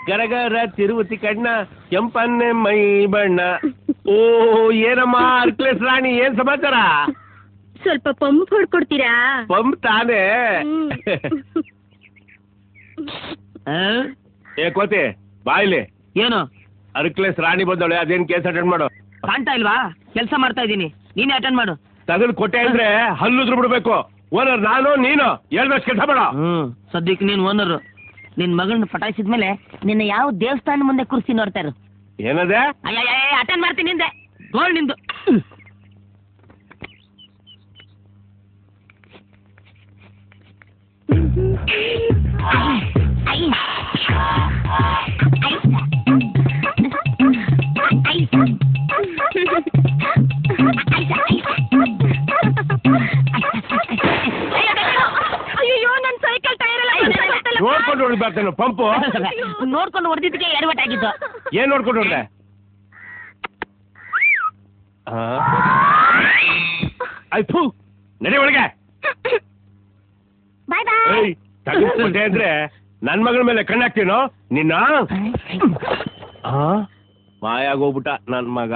ಗರಗರ ತಿರುವತಿ ಕಣ್ಣ ಕೆಂಪನ್ನೆ ಮೈ ಬಣ್ಣ. ಓ ಏನಮ್ಮ ಅರ್ಕ್ಲೇಸ್ ರಾಣಿ, ಏನ್ ಸಮಾಚಾರ? ಸ್ವಲ್ಪ ಪಂಪ್ ಹೊಡ್ಕೊಡ್ತೀರಾ? ಪಂಪ್ ತಾನೇ. ಏ ಕೋತಿ ಬಾಯ್ಲಿ. ಏನು? ಅರ್ಕ್ಲೇಸ್ ರಾಣಿ ಬಂದವಳೆ, ಅದೇನ್ ಕೇಸ್ ಅಟೆಂಡ್ ಮಾಡು. ಕಾಣ್ತಾ ಇಲ್ವಾ? ಕೆಲಸ ಮಾಡ್ತಾ ಇದ್ದೀನಿ, ನೀನೇ ಅಟೆಂಡ್ ಮಾಡು. ತಗದು ಕೊಟ್ಟೆ ಅಂದ್ರೆ ಹಲ್ಲುದ್ರು ಬಿಡ್ಬೇಕು. ಓನರ್ ನಾನು, ನೀನು ಹೇಳ್ದಷ್ಟು ಕೆಲಸ ಮಾಡ. ಸದ್ಯಕ್ಕೆ ನೀನ್ ಓನರ್. ನಿನ್ ಮಗಳನ್ನ ಪಟಾಯಿಸಿದ್ಮೇಲೆ ನಿನ್ನ ಯಾವ ದೇವಸ್ಥಾನ ಮುಂದೆ ಕುರ್ಸಿ ನೋಡ್ತಾ ಇರು. ಏನದೆ? ಅಟೆಂಡ್ ಮಾಡ್ತೀನಿ ನಿಂದೆ. ಗೋಲ್ಡ್ ನಿಂದು. ಅಯ್ಯೋ ನನ್ ಸೈಕಲ್ ಟೈರ್ ಎಲ್ಲ ನೋಡ್ಕೊಂಡು ಹೊಡಿಬಾರ್ದೇನು ಪಂಪು? ನೋಡ್ಕೊಂಡು ಹೊಡೆದಿದ್ದಕ್ಕೆ ಎಡವಟ್ಟಾಗಿದ್ದು. ಏನ್ ನೋಡ್ಕೊಂಡು ಹೊಡ್ದೆ? ಆಯ್ತು ನಡಿ ಒಳಗೆ. ಬಾಯ್ ಬಾಯ್. ತಗೊಂಡ್ಬಿಟ್ಟೆ ಅಂದ್ರೆ ನನ್ ಮಗಳ ಮೇಲೆ ಕಣ್ಣಾಕ್ತೀನೋ ನಿನ್ನ. ಮಾಯಾಗೋಗ್ಬಿಟ್ಟ ನನ್ ಮಗ.